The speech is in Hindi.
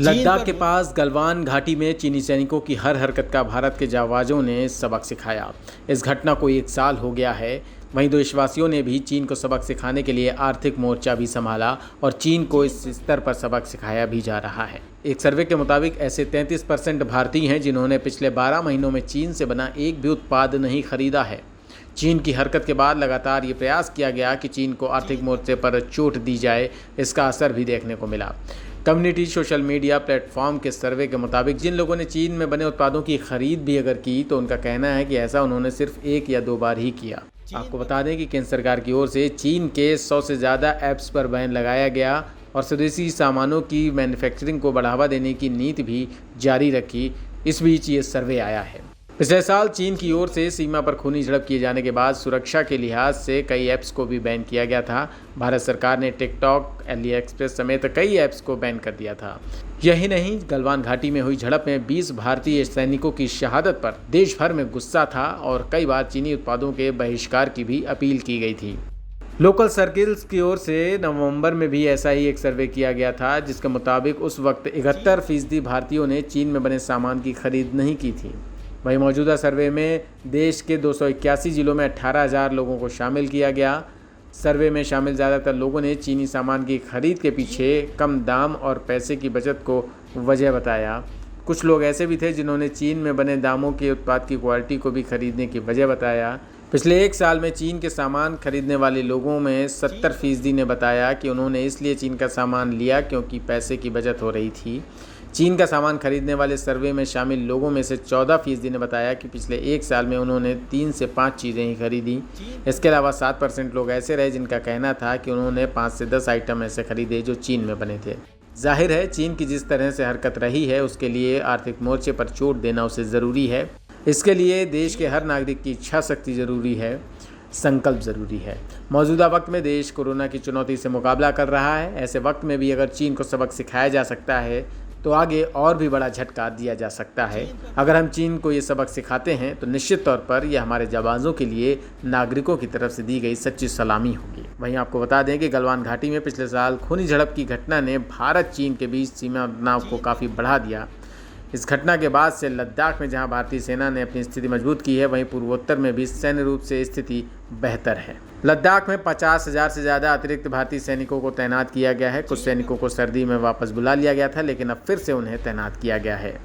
लद्दाख के पास गलवान घाटी में चीनी सैनिकों की हर हरकत का भारत के जांबाजों ने सबक सिखाया। इस घटना को 1 साल हो गया है। वहीं देशवासियों ने भी चीन को सबक सिखाने के लिए आर्थिक मोर्चा भी संभाला और चीन को इस स्तर पर सबक सिखाया भी जा रहा है। एक सर्वे के मुताबिक ऐसे 33% भारतीय हैं जिन्होंने पिछले 12 महीनों में चीन से बना एक भी उत्पाद नहीं खरीदा है। चीन की हरकत के बाद लगातार ये प्रयास किया गया कि चीन को आर्थिक मोर्चे पर चोट दी जाए। इसका असर भी देखने को मिला। कम्युनिटी सोशल मीडिया प्लेटफॉर्म के सर्वे के मुताबिक जिन लोगों ने चीन में बने उत्पादों की खरीद भी अगर की तो उनका कहना है कि ऐसा उन्होंने सिर्फ 1 या 2 बार ही किया। आपको बता दें कि केंद्र सरकार की ओर से चीन के 100 से ज़्यादा ऐप्स पर बैन लगाया गया और स्वदेशी सामानों की मैन्युफैक्चरिंग को बढ़ावा देने की नीति भी जारी रखी। इस बीच ये सर्वे आया है। पिछले साल चीन की ओर से सीमा पर खूनी झड़प किए जाने के बाद सुरक्षा के लिहाज से कई ऐप्स को भी बैन किया गया था। भारत सरकार ने टिकटॉक, एलिएक्सप्रेस समेत कई ऐप्स को बैन कर दिया था। यही नहीं, गलवान घाटी में हुई झड़प में 20 भारतीय सैनिकों की शहादत पर देश भर में गुस्सा था और कई बार चीनी उत्पादों के बहिष्कार की भी अपील की गई थी। लोकल सर्किल्स की ओर से नवंबर में भी ऐसा ही एक सर्वे किया गया था जिसके मुताबिक उस वक्त 71% भारतीयों ने चीन में बने सामान की खरीद नहीं की थी। वहीं मौजूदा सर्वे में देश के 281 जिलों में 18,000 लोगों को शामिल किया गया। सर्वे में शामिल ज़्यादातर लोगों ने चीनी सामान की खरीद के पीछे कम दाम और पैसे की बचत को वजह बताया। कुछ लोग ऐसे भी थे जिन्होंने चीन में बने दामों के उत्पाद की क्वालिटी को भी खरीदने की वजह बताया। पिछले 1 साल में चीन के सामान खरीदने वाले लोगों में 70% ने बताया कि उन्होंने इसलिए चीन का सामान लिया क्योंकि पैसे की बचत हो रही थी। चीन का सामान खरीदने वाले सर्वे में शामिल लोगों में से 14% ने बताया कि पिछले 1 साल में उन्होंने 3 से 5 चीज़ें ही खरीदी। इसके अलावा 7% लोग ऐसे रहे जिनका कहना था कि उन्होंने 5 से 10 आइटम ऐसे खरीदे जो चीन में बने थे। जाहिर है, चीन की जिस तरह से हरकत रही है उसके लिए आर्थिक मोर्चे पर चोट देना उसे ज़रूरी है। इसके लिए देश के हर नागरिक की इच्छा शक्ति ज़रूरी है, संकल्प ज़रूरी है। मौजूदा वक्त में देश कोरोना की चुनौती से मुकाबला कर रहा है। ऐसे वक्त में भी अगर चीन को सबक सिखाया जा सकता है तो आगे और भी बड़ा झटका दिया जा सकता है। अगर हम चीन को ये सबक सिखाते हैं तो निश्चित तौर पर यह हमारे जाबाजों के लिए नागरिकों की तरफ से दी गई सच्ची सलामी होगी। वहीं आपको बता दें कि गलवान घाटी में पिछले साल खूनी झड़प की घटना ने भारत चीन के बीच सीमा तनाव को काफ़ी बढ़ा दिया। इस घटना के बाद से लद्दाख में जहां भारतीय सेना ने अपनी स्थिति मजबूत की है, वहीं पूर्वोत्तर में भी सैन्य रूप से स्थिति बेहतर है। लद्दाख में 50,000 से ज़्यादा अतिरिक्त भारतीय सैनिकों को तैनात किया गया है। कुछ सैनिकों को सर्दी में वापस बुला लिया गया था, लेकिन अब फिर से उन्हें तैनात किया गया है।